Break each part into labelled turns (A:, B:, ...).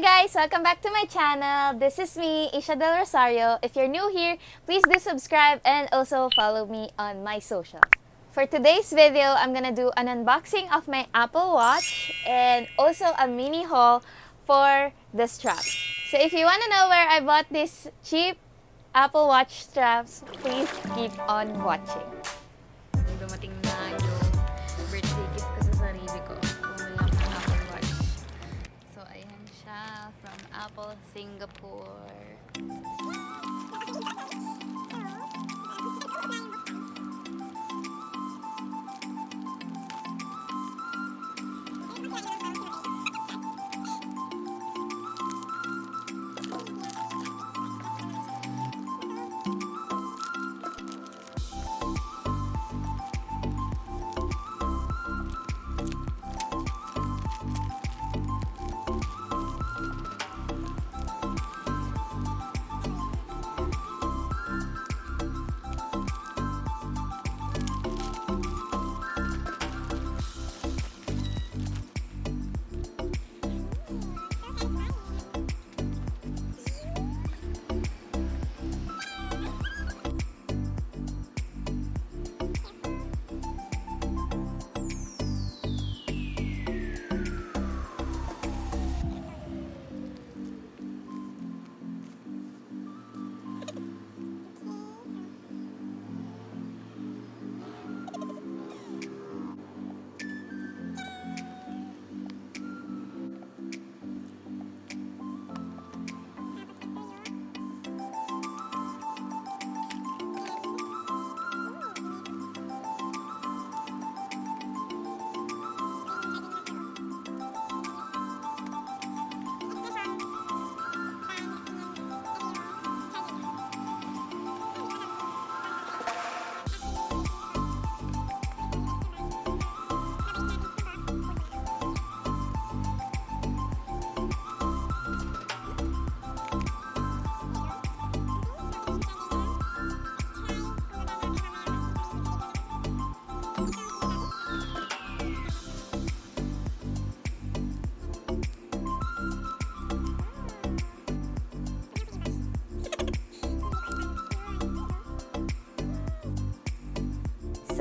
A: guys! Welcome back to my channel. This is me, Isha Del Rosario. If you're new here, please do subscribe and also follow me on my socials. For today's video, I'm gonna do an unboxing of my Apple Watch and also a mini haul for the straps. So if you wanna know where I bought these cheap Apple Watch straps, please keep on watching. Dumating na yung birthday gift ko sa sarili ko. Bumili ako ng Apple Watch. So ayan siya from Apple Singapore.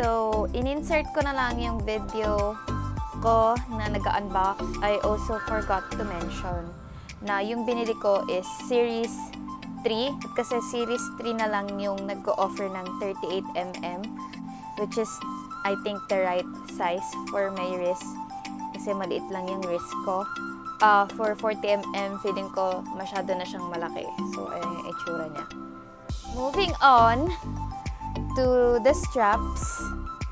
A: So, in-insert ko na lang yung video ko na nag-unbox. I also forgot to mention na yung binili ko is Series 3. Kasi Series 3 na lang yung nag-o-offer ng 38mm, which is, I think, the right size for my wrist. Kasi maliit lang yung wrist ko. For 40mm, feeling ko masyado na siyang malaki. So, ayan yung itsura niya. Moving on to the straps,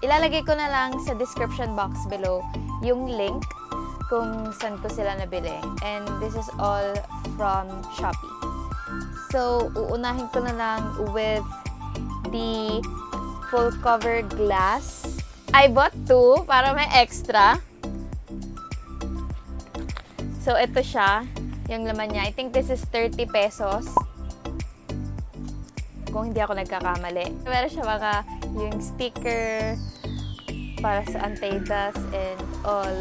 A: ilalagay ko na lang sa description box below yung link kung saan ko sila nabili. And this is all from Shopee. So, uunahin ko na lang with the full cover glass. I bought 2 para may extra. So, ito siya, yung laman niya. I think this is 30 pesos. Kung hindi ako nagkakamali. Meron siya mga yung sticker para sa anti-dust and all.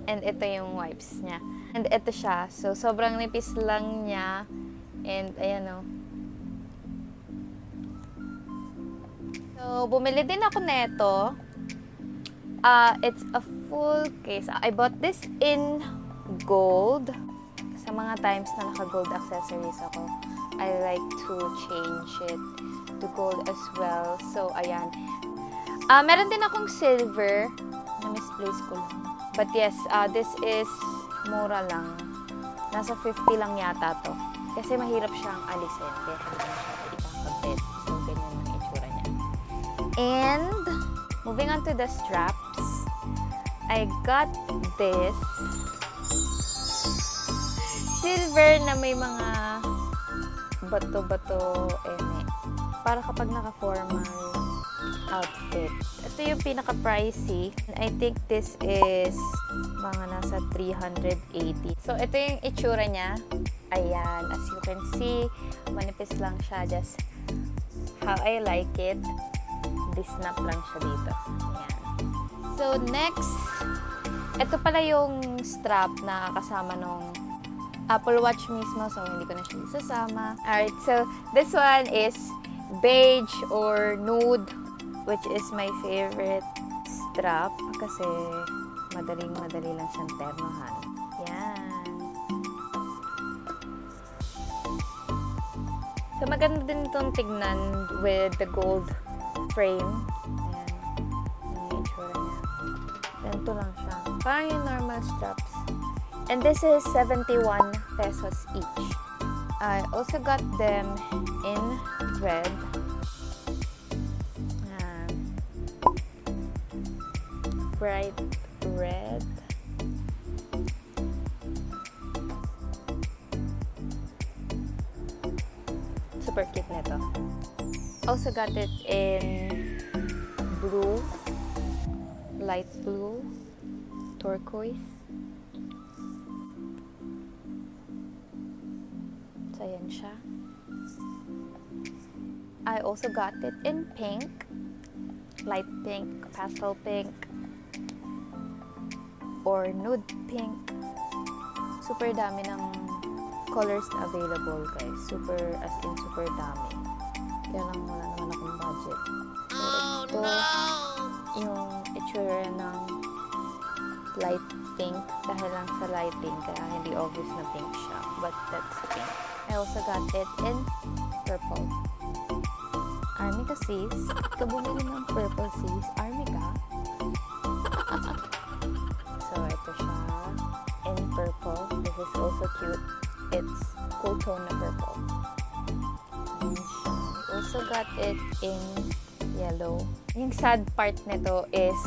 A: And ito yung wipes niya. And ito siya. So, sobrang nipis lang niya. And ayan o. So, bumili din ako neto. It's a full case. I bought this in gold. Sa mga times na naka-gold accessories ako, I like to change it to gold as well. So, ayan. Meron din akong silver. Na-misplace ko lang. But yes, this is mura lang. Nasa 50 lang yata to. Kasi mahirap siyang alisin. Kaya hindi na siya ipakabit. So, ganyan ang itsura niya. And, moving on to the straps, I got this silver na may mga bato-bato para kapag naka-formal outfit. Ito yung pinaka-pricey. I think this is mga nasa 380. So, ito yung itsura niya. Ayan. As you can see, manipis lang siya. Just how I like it. Disnap lang siya dito. Ayan. So, next, ito pala yung strap na kasama nung Apple Watch mismo, so hindi ko na siya isasama. Alright, so this one is beige or nude, which is my favorite strap kasi madali lang siyang ternohan. Yan. So maganda din itong tignan with the gold frame. Ayan. Yung itsura niya. Ganito lang siya. Parang yung normal straps. And this is 71 pesos each. I also got them in red. Bright red. Super cute nito. Also got it in blue, light blue, turquoise. So ayan siya. I also got it in pink, light pink, pastel pink, or nude pink. Super dami ng colors na available, guys. Super, as in super dami. Kaya lang wala naman akong budget. So, ito yung itsura ng light pink dahil lang sa lighting, kaya hindi obvious na pink siya. But that's pink. I also got it in purple. Army ka, sis? Ka bumili ng purple, sis? Army ka? So, ito siya in purple. This is also cute. It's cool tone na purple. Also got it in yellow. Yung sad part nito is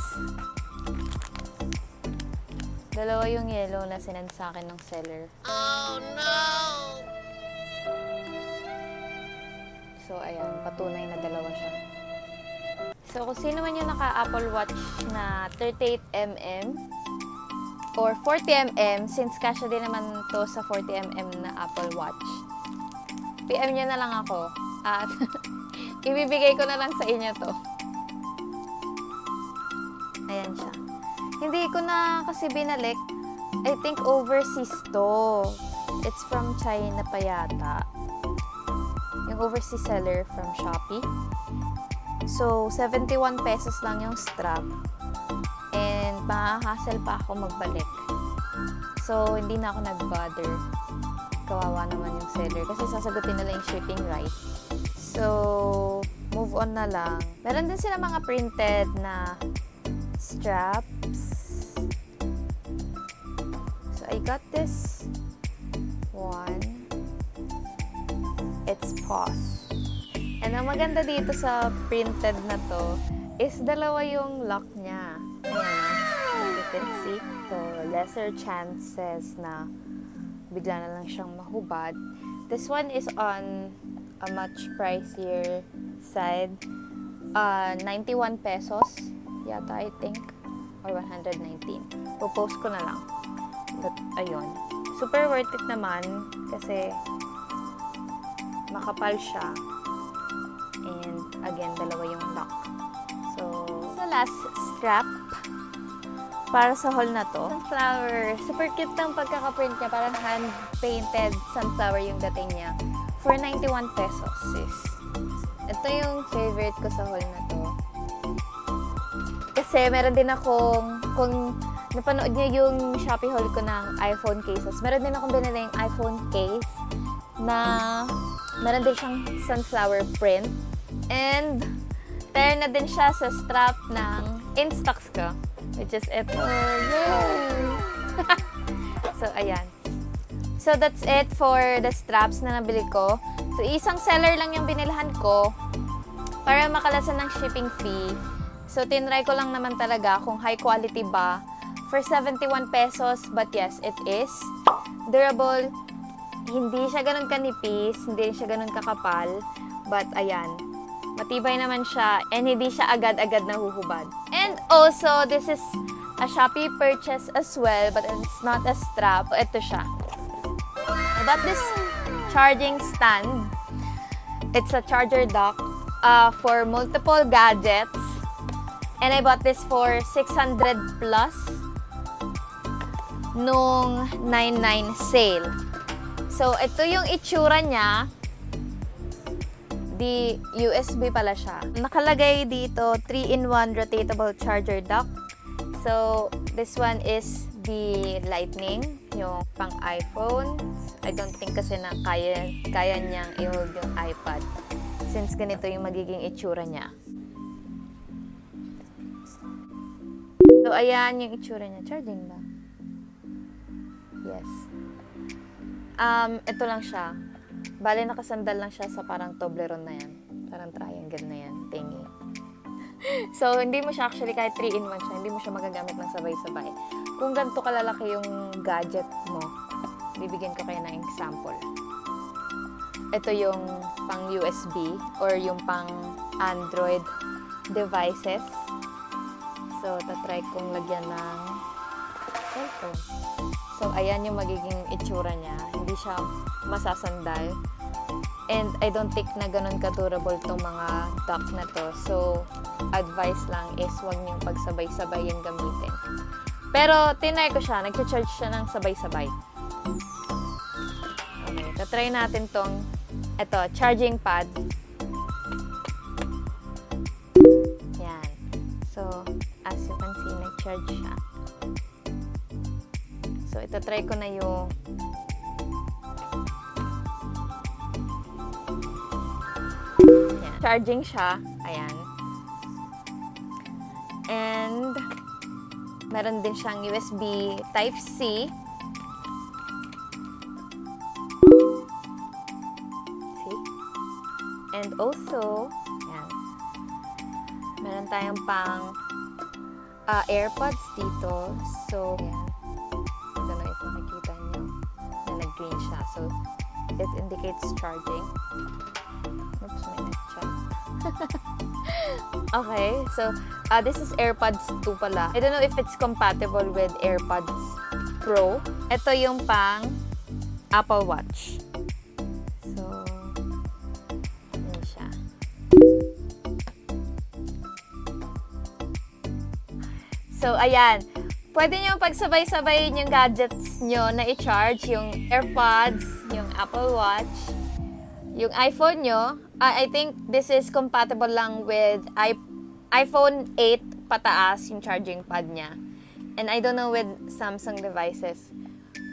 A: dalawa yung yellow na sinend sa akin ng seller. Oh no! So ayan, patunay na dalawa siya. So kung sino man yung naka-Apple Watch na 38mm or 40mm, since kasya din naman to sa 40mm na Apple Watch, PM nyo na lang ako at ibibigay ko na lang sa inyo to. Ayan siya. Hindi ko na kasi binalik. I think overseas to. It's from China pa yata. Yung overseas seller from Shopee. So, 71 pesos lang yung strap. And mahahassle pa ako magbalik. So, hindi na ako nag-bother. Kawawa naman yung seller kasi sasagutin nila yung shipping, right? So, move on na lang. Meron din sila mga printed na straps. So, I got this one. It's paws. And ang maganda dito sa printed na to is dalawa yung lock niya. Ayan, you can see. So, lesser chances na bigla na lang siyang mahubad. This one is on a much pricier side. 91 pesos yata, I think. Or 119. Popost ko na lang. But, ayun. Super worth it naman kasi makapal siya. And, again, dalawa yung lock. So, sa last strap, para sa haul na to, sunflower. Super cute ng pagkakaprint niya. Parang hand-painted sunflower yung dating niya. For 91 pesos, sis. Ito yung favorite ko sa haul na to. Kasi meron din akong, kung napanood niyo yung Shopee haul ko ng iPhone cases, meron din akong binili yung iPhone case na meron din siyang sunflower print. And, pair na din siya sa strap ng Instax ko. Which is ito. Yay! So, ayan. So, that's it for the straps na nabili ko. So, isang seller lang yung binilhan ko para makalasan ng shipping fee. So, tinry ko lang naman talaga kung high quality ba for 71 pesos. But yes, it is durable. Hindi siya ganun kanipis, hindi siya ganun kakapal. But, ayan. Matibay naman siya and hindi siya agad-agad nahuhubad. And also, this is a Shopee purchase as well, but it's not a strap. Ito siya. I bought this charging stand. It's a charger dock for multiple gadgets. And I bought this for 600 plus nung 99 sale. So, ito yung itsura niya. Di USB pala siya. Nakalagay dito 3-in-1 rotatable charger dock. So, this one is the lightning, yung pang iPhone. I don't think kasi na kaya niyang i-hold yung iPad since ganito yung magiging itsura niya. So, ayan yung itsura niya. Charging ba? Yes. Ito lang siya. Bale, nakasandal lang siya sa parang Toblerone na yan. Parang triangle na yan. Thingy. So, hindi mo siya actually, kahit 3-in-1 siya, hindi mo siya magagamit ng sabay-sabay. Kung ganito kalalaki yung gadget mo, bibigyan ko kayo ng example. Ito yung pang USB or yung pang Android devices. So, tatry kong lagyan ng cellphone. So, ayan yung magiging itsura niya. Hindi siya masasandal. And I don't think na ganun ka-durable tong mga dock na to. So, advice lang is huwag niyong pagsabay-sabay yung gamitin. Pero, tinry ko siya. Nag-charge siya ng sabay-sabay. Okay, tatry natin tong charging pad. Yan. So, as you can see, nag-charge siya. So, ito try ko na yung yan. Charging siya. Ayan. And meron din siyang USB Type-C. See? And also, ayan. Meron tayong pang AirPods dito. So, ayan. I don't know if makikita nyo na nag-green siya. So, it indicates charging. Oops, may nag-chat. Okay, so, this is AirPods 2 pala. I don't know if it's compatible with AirPods Pro. Ito yung pang Apple Watch. So, yun siya. So, ayan. Pwede nyo pagsabay-sabayin yung gadgets nyo na i-charge, yung AirPods, yung Apple Watch, yung iPhone nyo. I think this is compatible lang with iPhone 8 pataas yung charging pad niya. And I don't know with Samsung devices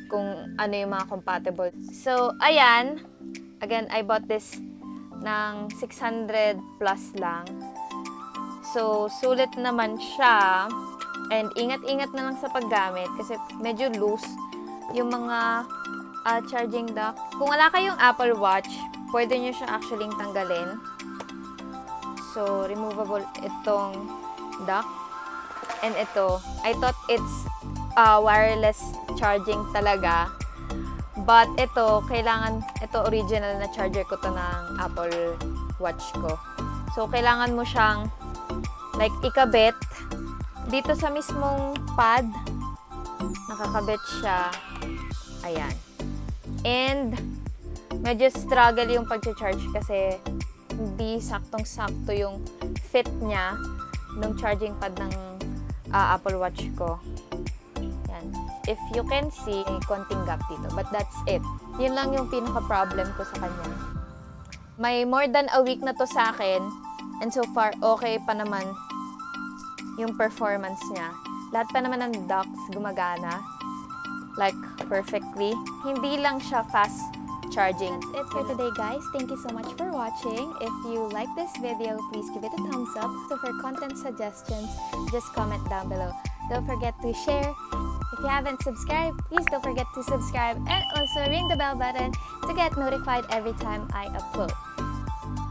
A: kung ano yung mga compatible. So, ayan. Again, I bought this ng 600 plus lang. So, sulit naman siya. And ingat-ingat na lang sa paggamit kasi medyo loose yung mga charging dock. Kung wala kayong Apple Watch, pwede nyo siya actually tanggalin. So, removable itong dock. And ito, I thought it's wireless charging talaga. But ito, original na charger ko to ng Apple Watch ko. So, kailangan mo siyang like ikabit dito sa mismong pad. Nakakabit siya. Ayan. And medyo struggle yung pag-charge kasi hindi saktong-sakto yung fit niya nung charging pad ng Apple Watch ko. Yan. If you can see, may konting gap dito. But that's it. Yun lang yung pinaka-problem ko sa kanya. May more than a week na to sa akin. And so far, okay pa naman yung performance niya. Lahat pa naman ng docks gumagana. Like, perfectly. Hindi lang siya fast charging. That's it for today, guys. Thank you so much for watching. If you like this video, please give it a thumbs up. So for content suggestions, just comment down below. Don't forget to share. If you haven't subscribed, please don't forget to subscribe and also ring the bell button to get notified every time I upload.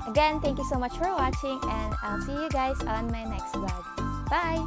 A: Again, thank you so much for watching and I'll see you guys on my next vlog. Bye!